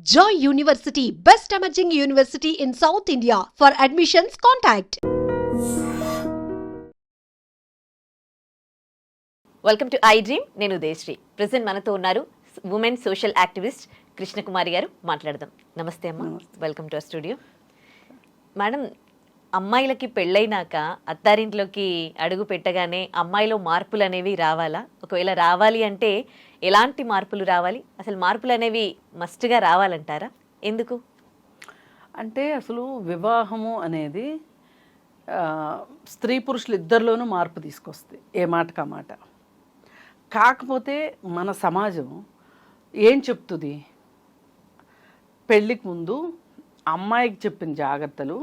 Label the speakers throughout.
Speaker 1: Joy University, best emerging university in South India. For admissions, contact.
Speaker 2: Welcome to I dream. నేను Udayasri. Present మనతో ఉన్నారు women social activist Krishnakumari గారు. మాట్లాడదాం. నమస్తే అమ్మ, welcome to our studio. Madam, అమ్మాయిలకి పెళ్ళైనాక అత్తారింట్లోకి అడుగు పెట్టగానే అమ్మాయిలో మార్పులు అనేవి రావాలా? ఒకవేళ రావాలి అంటే ఎలాంటి మార్పులు రావాలి? అసలు మార్పులు అనేవి మస్ట్గా రావాలంటారా? ఎందుకు
Speaker 3: అంటే అసలు వివాహము అనేది స్త్రీ పురుషులు ఇద్దరిలోనూ మార్పు తీసుకొస్తుంది, ఏ మాటకా మాట. కాకపోతే మన సమాజం ఏం చెప్తుంది? పెళ్ళికి ముందు అమ్మాయికి చెప్పిన జాగ్రత్తలు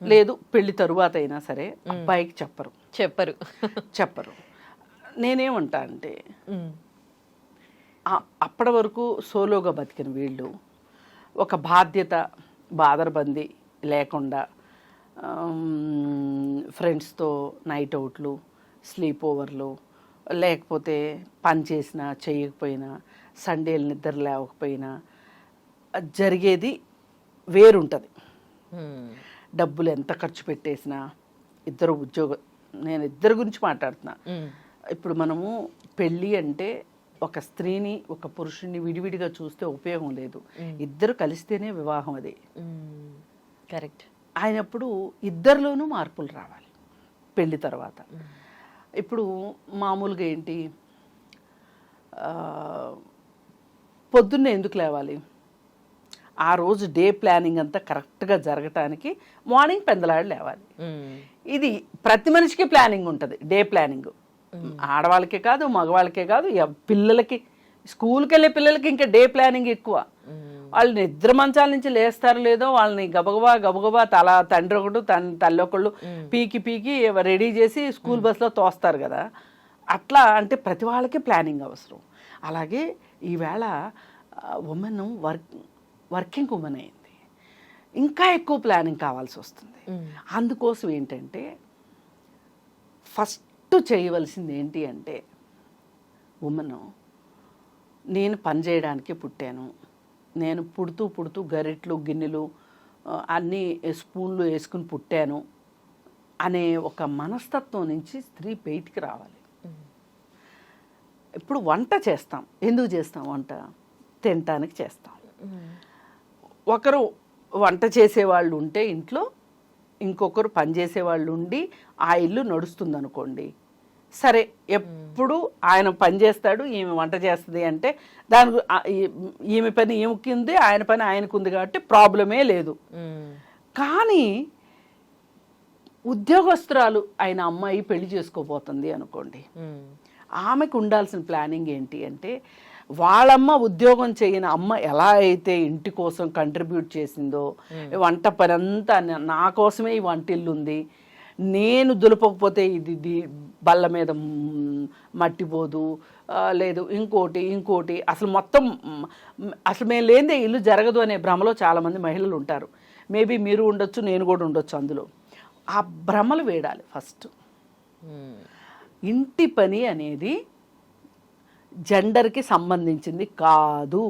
Speaker 3: లేదు, పెళ్లి తరువాత అయినా సరే అబ్బాయికి చెప్పరు. నేనేమంటా అంటే అప్పటి వరకు సోలోగా బతికిన వీళ్ళు ఒక బాధ్యత బాదరబందీ లేకుండా ఫ్రెండ్స్తో నైట్ అవుట్లు, స్లీప్ ఓవర్లు, లేకపోతే పని చేసినా చేయకపోయినా, సండేలు నిద్ర లేవకపోయినా జరిగేది వేరుంటుంది. డబ్బులు ఎంత ఖర్చు పెట్టేసినా నేను ఇద్దరు గురించి మాట్లాడుతున్నా. ఇప్పుడు మనము పెళ్ళి అంటే ఒక స్త్రీని ఒక పురుషుడిని విడివిడిగా చూస్తే ఉపయోగం లేదు, ఇద్దరు కలిస్తేనే వివాహం. అది
Speaker 2: కరెక్ట్
Speaker 3: అయినప్పుడు ఇద్దరిలోనూ మార్పులు రావాలి పెళ్ళి తర్వాత. ఇప్పుడు మామూలుగా ఏంటి, పొద్దున్నే ఎందుకు లేవాలి? ఆ రోజు డే ప్లానింగ్ అంతా కరెక్ట్గా జరగటానికి మార్నింగ్ పెందలాడి లేవాలి. ఇది ప్రతి మనిషికి ప్లానింగ్ ఉంటుంది, డే ప్లానింగ్. ఆడవాళ్ళకే కాదు, మగవాళ్ళకే కాదు, పిల్లలకి, స్కూల్కి వెళ్ళే పిల్లలకి ఇంకా డే ప్లానింగ్ ఎక్కువ. వాళ్ళు నిద్ర మంచాల నుంచి లేస్తారో లేదో వాళ్ళని గబగబా తండ్రి ఒకడు తల్లి ఒకళ్ళు పీకి రెడీ చేసి స్కూల్ బస్లో తోస్తారు కదా. అట్లా అంటే ప్రతి వాళ్ళకి ప్లానింగ్ అవసరం. అలాగే ఈవేళ ఉమెన్ వర్కింగ్ ఉమెన్ అయింది, ఇంకా ఎక్కువ ప్లానింగ్ కావాల్సి వస్తుంది. అందుకోసం ఏంటంటే ఫస్ట్ చేయవలసింది ఏంటి అంటే, ఉమెన్ నేను పని చేయడానికి పుట్టాను, నేను పుడుతూ గరిట్లు గిన్నెలు అన్నీ స్పూన్లు వేసుకుని పుట్టాను అనే ఒక మనస్తత్వం నుంచి స్త్రీ బయటికి రావాలి. ఇప్పుడు వంట చేస్తాం, ఎందుకు చేస్తాం? వంట తినటానికి చేస్తాం. ఒకరు వంట చేసేవాళ్ళు ఉంటే ఇంట్లో, ఇంకొకరు పని చేసేవాళ్ళు ఉండి ఆ ఇల్లు నడుస్తుంది అనుకోండి. సరే, ఎప్పుడు ఆయన పని చేస్తాడు, ఈమె వంట చేస్తుంది అంటే దానికి ఈమె పని ఈమెకి ఉంది, ఆయన పని ఆయనకు ఉంది, కాబట్టి ప్రాబ్లమే లేదు. కానీ ఉద్యోగస్తురాలు అయిన అమ్మాయి పెళ్లి చేసుకోబోతుంది అనుకోండి, ఆమెకు ఉండాల్సిన ప్లానింగ్ ఏంటి అంటే, వాళ్ళమ్మ ఉద్యోగం చేయని అమ్మ ఎలా అయితే ఇంటి కోసం కంట్రిబ్యూట్ చేసిందో, వంట పని అంతా నా కోసమే ఈ వంటిల్లు ఉంది, నేను దులపకపోతే ఇది బల్ల మీద మట్టిపోదు, లేదు ఇంకోటి అసలు మొత్తం అసలు మేము లేదే ఇల్లు జరగదు అనే భ్రమలో చాలామంది మహిళలు ఉంటారు. మేబీ మీరు ఉండొచ్చు, నేను కూడా ఉండొచ్చు అందులో. ఆ భ్రమలు వేడాలి ఫస్ట్. ఇంటి పని అనేది జెండర్కి సంబంధించింది కాదు.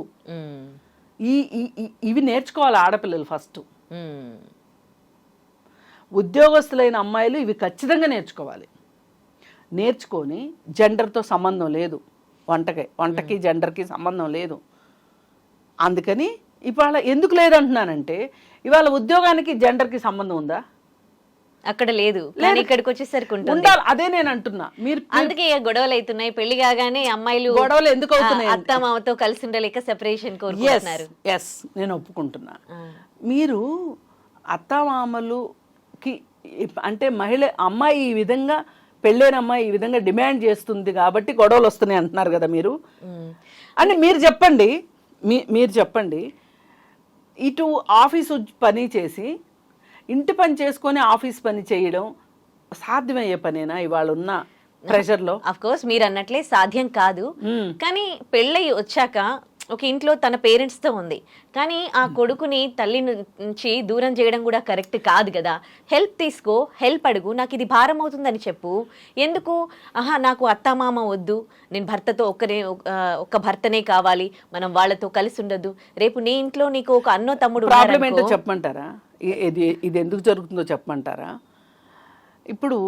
Speaker 3: ఇవి నేర్చుకోవాలి ఆడపిల్లలు ఫస్ట్. ఉద్యోగస్తులైన అమ్మాయిలు ఇవి ఖచ్చితంగా నేర్చుకోవాలి. నేర్చుకొని జెండర్తో సంబంధం లేదు, వంటకి జెండర్కి సంబంధం లేదు. అందుకని ఇవాళ ఎందుకు లేదంటున్నానంటే, ఇవాళ ఉద్యోగానికి జెండర్కి సంబంధం ఉందా?
Speaker 2: అక్కడ లేదు, ఇక్కడికి వచ్చేసరికి
Speaker 3: ఉండాలి. అదే నేను అంటున్నా. మీరు
Speaker 2: అందుకే గొడవలు అవుతున్నాయి. పెళ్లి కాగానే అమ్మాయిలు
Speaker 3: గొడవలు ఎందుకు అవుతున్నాయి?
Speaker 2: అత్తమామతో కలిసి ఉండలేక సెపరేషన్ కోరుకుంటున్నారు.
Speaker 3: ఎస్, నేను ఒప్పుకుంటున్నా. మీరు అత్తమామలుకి అంటే అమ్మాయి ఈ విధంగా, పెళ్ళైన అమ్మాయి ఈ విధంగా డిమాండ్ చేస్తుంది కాబట్టి గొడవలు వస్తున్నాయి అంటున్నారు కదా మీరు. అని మీరు చెప్పండి. ఇటు ఆఫీసు పని చేసి ఇంటి పని చేసుకొని ఆఫీస్ పని చేయడం సాధ్యమయ్యే పనేనా ఇవాళ ఉన్న ప్రెషర్లో?
Speaker 2: అఫ్ కోర్స్ మీరు అన్నట్లే సాధ్యం కాదు. కానీ పెళ్ళయి వచ్చాక ఒక ఇంట్లో తన పేరెంట్స్తో ఉంది, కానీ ఆ కొడుకుని తల్లి నుంచి దూరం చేయడం కూడా కరెక్ట్ కాదు కదా. హెల్ప్ తీసుకో, హెల్ప్ అడుగు, నాకు ఇది భారం అవుతుందని చెప్పు. ఎందుకు నాకు అత్తమామ వద్దు, నేను భర్తతో ఒక్క భర్తనే కావాలి, మనం వాళ్ళతో కలిసి ఉండొద్దు, రేపు నీ ఇంట్లో నీకు ఒక అన్నో తమ్ముడు
Speaker 3: ప్రాబ్లం ఏంటో చెప్పమంటారా? ఇది ఎందుకు జరుగుతుందో చెప్పమంటారా? ఇప్పుడు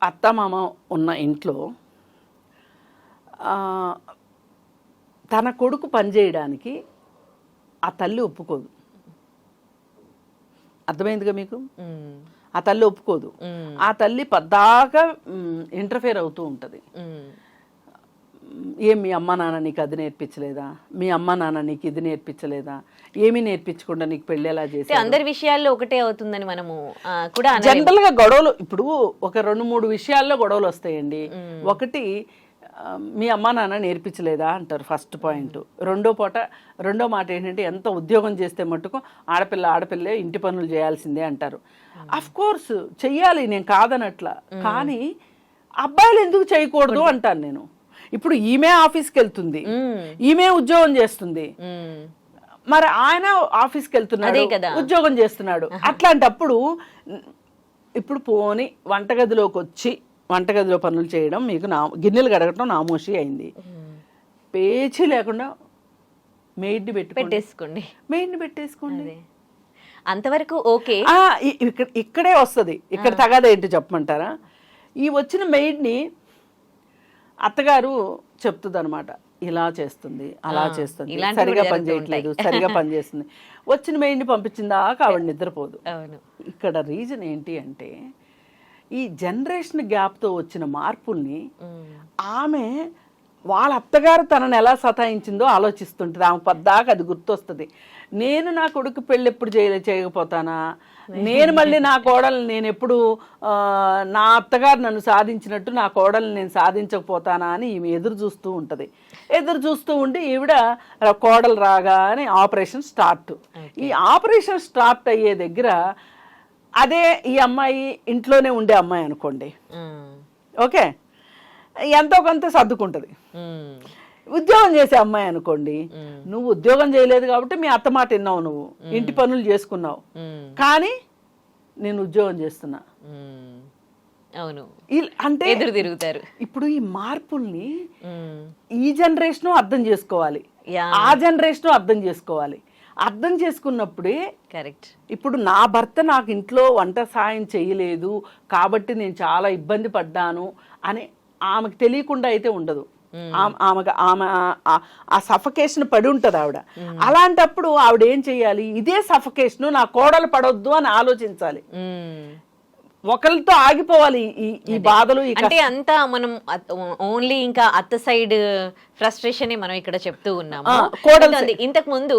Speaker 3: అత్తమామ ఉన్న ఇంట్లో తన కొడుకు పనిచేయడానికి ఆ తల్లి ఒప్పుకోదు. అర్థమైందిగా మీకు? ఆ తల్లి ఒప్పుకోదు. ఆ తల్లి పద్దాకా ఇంటర్ఫేర్ అవుతూ ఉంటుంది. ఏం మీ అమ్మ నాన్న నీకు అది నేర్పించలేదా, మీ అమ్మ నాన్న నీకు ఇది నేర్పించలేదా, ఏమీ నేర్పించకుండా నీకు పెళ్ళి ఎలా చేసి,
Speaker 2: అందరి విషయాల్లో ఒకటే అవుతుందని మనము కూడా
Speaker 3: జనరల్ గా గొడవలు ఇప్పుడు ఒక 2-3 విషయాల్లో గొడవలు వస్తాయండి. ఒకటి మీ అమ్మ నాన్న నేర్పించలేదా అంటారు, ఫస్ట్ పాయింట్. రెండో మాట ఏంటంటే ఎంత ఉద్యోగం చేస్తే మటుకు ఆడపిల్లే ఇంటి పనులు చేయాల్సిందే అంటారు. అఫ్ కోర్స్ చెయ్యాలి, నేను కాదనట్లా, కానీ అబ్బాయిలు ఎందుకు చేయకూడదు అంటాను నేను. ఇప్పుడు ఈమె ఆఫీస్కి వెళ్తుంది, ఈమె ఉద్యోగం చేస్తుంది, మరి ఆయన ఆఫీస్కి వెళ్తున్నాడు, ఉద్యోగం చేస్తున్నాడు. అట్లాంటప్పుడు ఇప్పుడు పోని వంటగదిలో పనులు చేయడం మీకు గిన్నెలు కడగటం నామోషి అయింది. పేచీ లేకుండా మెయిడ్ని పెట్టేసుకోండి.
Speaker 2: అంతవరకు ఓకే.
Speaker 3: ఇక్కడే వస్తుంది. ఇక్కడ తగాదా ఏంటి చెప్పమంటారా? ఈ వచ్చిన మెయిడ్ని అత్తగారు చెప్తుంది అనమాట, ఇలా చేస్తుంది, అలా చేస్తుంది, సరిగా పని చేయట్లేదు, సరిగా పని చేస్తుంది. వచ్చిన మెయిడ్ని పంపించిందాక ఆవిడ నిద్రపోదు. ఇక్కడ రీజన్ ఏంటి అంటే ఈ జనరేషన్ గ్యాప్తో వచ్చిన మార్పుల్ని ఆమె వాళ్ళ అత్తగారు తనని ఎలా సతాయించిందో ఆలోచిస్తుంటుంది. ఆమె పద్దాకా అది గుర్తొస్తుంది. నేను నా కొడుకు పెళ్ళి ఎప్పుడు చేయకపోతానా, నేను మళ్ళీ నా కోడలు నేను ఎప్పుడు నా అత్తగారు నన్ను సాధించినట్టు నా కోడలు నేను సాధించకపోతానా అని ఈమె ఎదురు చూస్తూ ఉండి ఈవిడ కోడలు రాగానే ఆపరేషన్ స్టార్ట్. ఈ ఆపరేషన్ స్టార్ట్ అయ్యే దగ్గర అదే ఈ అమ్మాయి ఇంట్లోనే ఉండే అమ్మాయి అనుకోండి, ఓకే, ఎంతో కొంత సర్దుకుంటుంది. ఉద్యోగం చేసే అమ్మాయి అనుకోండి, నువ్వు ఉద్యోగం చేయలేదు కాబట్టి మీ అత్త మాట విన్నావు, నువ్వు ఇంటి పనులు చేసుకున్నావు, కానీ నేను ఉద్యోగం చేస్తున్నా.
Speaker 2: అవును,
Speaker 3: అంటే
Speaker 2: ఎదురు తిరుగుతారు.
Speaker 3: ఇప్పుడు ఈ మార్పుల్ని ఈ జనరేషన్ అర్థం చేసుకోవాలి, ఆ జనరేషన్ అర్థం చేసుకోవాలి. అర్థం చేసుకున్నప్పుడే
Speaker 2: కరెక్ట్.
Speaker 3: ఇప్పుడు నా భర్త నాకు ఇంట్లో వంట సాయం చేయలేదు కాబట్టి నేను చాలా ఇబ్బంది పడ్డాను అని ఆమెకు తెలియకుండా అయితే ఉండదు. ఆమె ఆ సఫకేషన్ పడి ఉంటుంది ఆవిడ. అలాంటప్పుడు ఆవిడ ఏం చెయ్యాలి, ఇదే సఫకేషన్ నా కోడలు పడొద్దు అని ఆలోచించాలి. ఒకరితో ఆగిపోవాలి ఈ బాధలు.
Speaker 2: అంటే అంతా మనం ఓన్లీ ఇంకా అత్త సైడ్ ఫ్రస్ట్రేషన్ మనం ఇక్కడ చెప్తూ ఉన్నాము. ఇంతకు ముందు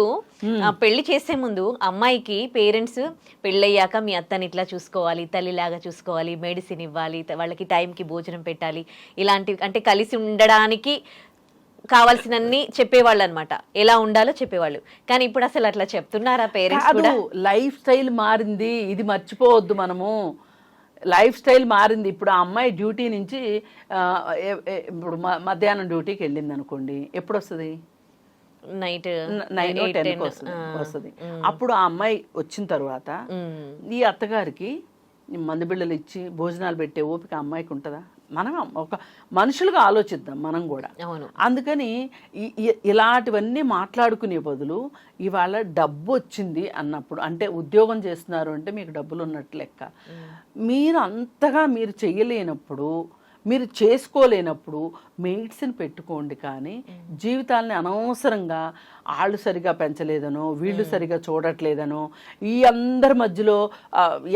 Speaker 2: పెళ్లి చేసే ముందు అమ్మాయికి పేరెంట్స్ పెళ్ళయ్యాక మీ అత్తని ఇట్లా చూసుకోవాలి, తల్లిలాగా చూసుకోవాలి, మెడిసిన్ ఇవ్వాలి, వాళ్ళకి టైంకి భోజనం పెట్టాలి, ఇలాంటివి అంటే కలిసి ఉండడానికి కావాల్సినన్ని చెప్పేవాళ్ళు అనమాట, ఎలా ఉండాలో చెప్పేవాళ్ళు. కానీ ఇప్పుడు అసలు అట్లా చెప్తున్నారా పేరెంట్స్ కూడా?
Speaker 3: లైఫ్ స్టైల్ మారింది, ఇది మర్చిపోవద్దు మనము. లైఫ్ స్టైల్ మారింది. ఇప్పుడు ఆ అమ్మాయి డ్యూటీ నుంచి ఇప్పుడు మధ్యాహ్నం డ్యూటీకి వెళ్ళింది అనుకోండి, ఎప్పుడు వస్తుంది?
Speaker 2: నైట్
Speaker 3: 9-10 వస్తుంది. అప్పుడు ఆ అమ్మాయి వచ్చిన తర్వాత ఈ అత్తగారికి మందు బిళ్ళలు ఇచ్చి భోజనాలు పెట్టే ఓపిక అమ్మాయికి ఉంటుందా? మనం ఒక మనుషులుగా ఆలోచిద్దాం మనం కూడా. అందుకని ఇలాంటివన్నీ మాట్లాడుకునే బదులు ఇవాళ డబ్బు వచ్చింది అన్నప్పుడు, అంటే ఉద్యోగం చేస్తున్నారు అంటే మీకు డబ్బులు ఉన్నట్టు లెక్క. మీరు అంతగా మీరు చెయ్యలేనప్పుడు, మీరు చేసుకోలేనప్పుడు మెయిడ్స్ని పెట్టుకోండి. కానీ జీవితాలని అనవసరంగా వాళ్ళు సరిగా పెంచలేదనో, వీళ్ళు సరిగా చూడట్లేదనో, ఈ అందరి మధ్యలో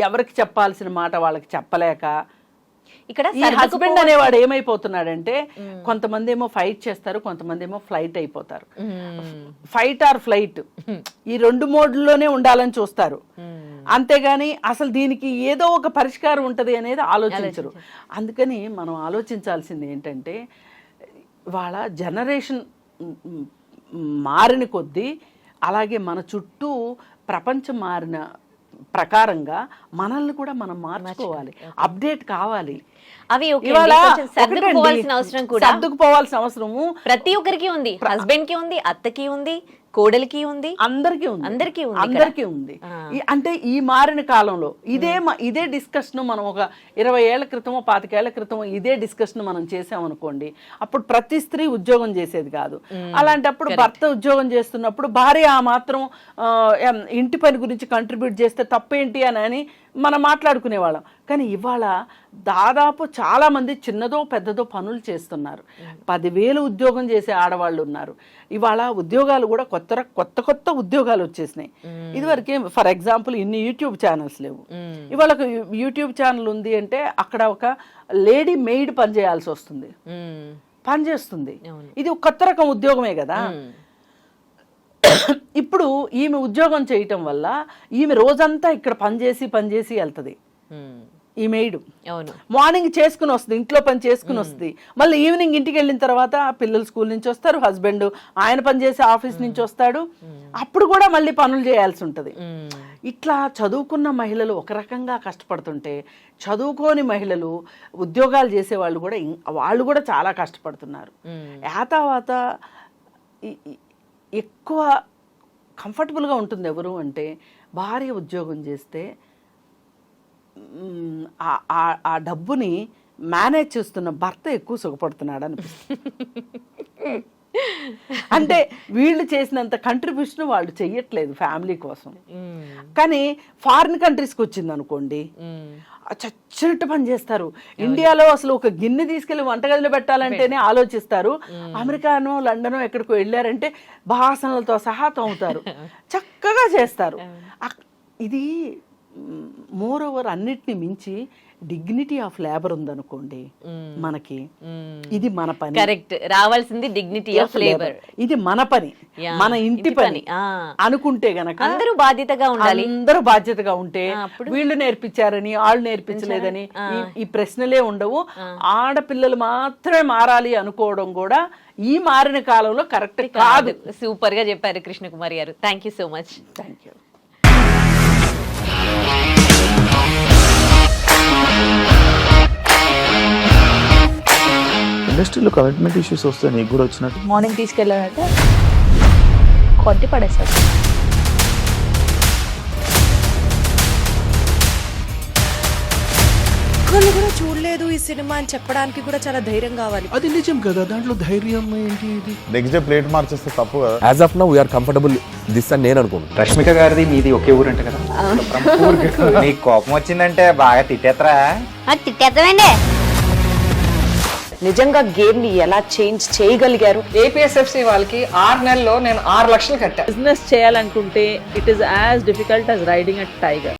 Speaker 3: ఎవరికి చెప్పాల్సిన మాట వాళ్ళకి చెప్పలేక
Speaker 2: ఇక్కడ
Speaker 3: హస్బెండ్ అనేవాడు ఏమైపోతున్నాడంటే, కొంతమంది ఏమో ఫైట్ చేస్తారు, కొంతమంది ఏమో ఫ్లైట్ అయిపోతారు. ఫైట్ ఆర్ ఫ్లైట్, ఈ 2 మోడ్లోనే ఉండాలని చూస్తారు. అంతేగాని అసలు దీనికి ఏదో ఒక పరిష్కారం ఉంటది అనేది ఆలోచించరు. అందుకని మనం ఆలోచించాల్సింది ఏంటంటే, వాళ్ళ జనరేషన్ మారిన కొద్దీ అలాగే మన చుట్టూ ప్రపంచం మారిన ప్రకారంగా మనల్ని కూడా మనం మార్చుకోవాలి, అప్డేట్ కావాలి.
Speaker 2: అవి ఓకే
Speaker 3: ఇవాళ
Speaker 2: అండి, కొంచెం
Speaker 3: ఒకటండి,
Speaker 2: సర్దుకుపోవాల్సిన అవసరం కూడా
Speaker 3: సర్దుకుపోవాల్సిన అవసరము
Speaker 2: ప్రతి ఒక్కరికి ఉంది. హస్బెండ్ కి ఉంది, అత్తకి ఉంది, కోడలికి ఉంది,
Speaker 3: అందరికీ ఉంది.
Speaker 2: అందరికీ ఉంది
Speaker 3: అందరికీ ఉంది. అంటే ఈ మారిన కాలంలో ఇదే డిస్కషన్ మనం ఒక 20 ఏళ్ల క్రితమో 25 ఏళ్ల క్రితమో ఇదే డిస్కషన్ మనం చేసామనుకోండి, అప్పుడు ప్రతి స్త్రీ ఉద్యోగం చేసేది కాదు. అలాంటప్పుడు భర్త ఉద్యోగం చేస్తున్నప్పుడు భార్య ఆ మాత్రం ఇంటి పని గురించి కంట్రిబ్యూట్ చేస్తే తప్పేంటి అని మనం మాట్లాడుకునే వాళ్ళం. కానీ ఇవాళ దాదాపు చాలా మంది చిన్నదో పెద్దదో పనులు చేస్తున్నారు. 10,000 ఉద్యోగం చేసే ఆడవాళ్ళు ఉన్నారు. ఇవాళ ఉద్యోగాలు కూడా కొత్త ఉద్యోగాలు వచ్చేసినాయి. ఇదివరకే ఫర్ ఎగ్జాంపుల్ ఇన్ని యూట్యూబ్ ఛానల్స్ లేవు. ఇవాళ ఒక యూట్యూబ్ ఛానల్ ఉంది అంటే అక్కడ ఒక లేడీ మెయిడ్ పని చేయాల్సి వస్తుంది, పని చేస్తుంది. ఇది ఒక కొత్త రకం ఉద్యోగమే కదా. ఇప్పుడు ఈమె ఉద్యోగం చేయటం వల్ల ఈమె రోజంతా ఇక్కడ పనిచేసి వెళ్తుంది. ఈ మెయిడ్ మార్నింగ్ చేసుకుని వస్తుంది, ఇంట్లో పని చేసుకుని వస్తుంది. మళ్ళీ ఈవినింగ్ ఇంటికి వెళ్ళిన తర్వాత పిల్లలు స్కూల్ నుంచి వస్తారు, హస్బెండ్ ఆయన పని చేసి ఆఫీస్ నుంచి వస్తాడు, అప్పుడు కూడా మళ్ళీ పనులు చేయాల్సి ఉంటుంది. ఇట్లా చదువుకున్న మహిళలు ఒక రకంగా కష్టపడుతుంటే చదువుకోని మహిళలు ఉద్యోగాలు చేసే వాళ్ళు కూడా చాలా కష్టపడుతున్నారు. యాతావాత ఎక్కువ కంఫర్టబుల్గా ఉంటుంది ఎవరు అంటే భార్య ఉద్యోగం చేస్తే ఆ డబ్బుని మేనేజ్ చేస్తున్న భర్త ఎక్కువ సుఖపడుతున్నాడు అనిపిస్తుంది. అంటే వీళ్ళు చేసినంత కంట్రిబ్యూషన్ వాళ్ళు చెయ్యట్లేదు ఫ్యామిలీ కోసం. కానీ ఫారిన్ కంట్రీస్కి వచ్చింది అనుకోండి, చచ్చినట్టు పని చేస్తారు. ఇండియాలో అసలు ఒక గిన్నె తీసుకెళ్లి వంటగదిలో పెట్టాలంటేనే ఆలోచిస్తారు. అమెరికానో లండనో ఎక్కడికో వెళ్ళారంటే బాసనలతో సహా తోముతారు, చక్కగా చేస్తారు. ఇది మోర్ ఓవర్ అన్నిటిని మించి డిగ్నిటీ ఆఫ్ లేబర్ ఉందనుకోండి మనకి, ఇది మన పని.
Speaker 2: కరెక్ట్, రావాల్సింది డిగ్నిటీ ఆఫ్ లేబర్.
Speaker 3: ఇది మన పని, మన ఇంటి పని అనుకుంటే గనక
Speaker 2: అందరూ బాధ్యతగా ఉండాలి.
Speaker 3: అందరూ బాధ్యతగా ఉంటే వీళ్ళు నేర్పించారని వాళ్ళు నేర్పించలేదని ఈ ప్రశ్నలే ఉండవు. ఆడపిల్లలు మాత్రమే మారాలి అనుకోవడం కూడా ఈ మారిన కాలంలో కరెక్ట్ కాదు.
Speaker 2: సూపర్ గా చెప్పారు కృష్ణకుమారి గారు. Thank you so much.
Speaker 3: Thank you.
Speaker 4: ఇండస్ట్రీలో కమిట్మెంట్ ఇష్యూస్ వస్తే నీకు కూడా వచ్చినట్టు?
Speaker 5: మార్నింగ్ తీసుకెళ్ళానంటే కొట్టి పడేస్తారు.
Speaker 6: ఒక్కళ్ళు కూడా చూడలేదు ఈ సినిమా అని చెప్పడానికి కూడా చాలా ధైర్యం కావాలి.
Speaker 7: అది నిజం కదా, దాంట్లో ధైర్యం ఏంటి?
Speaker 4: నెక్స్ట్ డే ప్లేట్ మార్చేస్తే తప్పు కదా.
Speaker 8: As of now we are comfortable this అని నేను అనుకుంటున్నాను.
Speaker 9: రష్మిక గారిది మీది ఒకే ఊరు అంట కదా. నీకు కోపం వచ్చిందంటే బాగా తిట్టేత్తరా?
Speaker 5: తిట్టేద్దామండి.
Speaker 6: నిజంగా గేమ్ ని ఎలా చేంజ్ చేయగలిగారు?
Speaker 10: ఏపీఎస్ఎఫ్సి వాళ్ళకి 6 నెలల్లో నేను 6 లక్షలు కట్టా.
Speaker 3: బిజినెస్ చేయాలనుకుంటే it is as difficult as riding a tiger.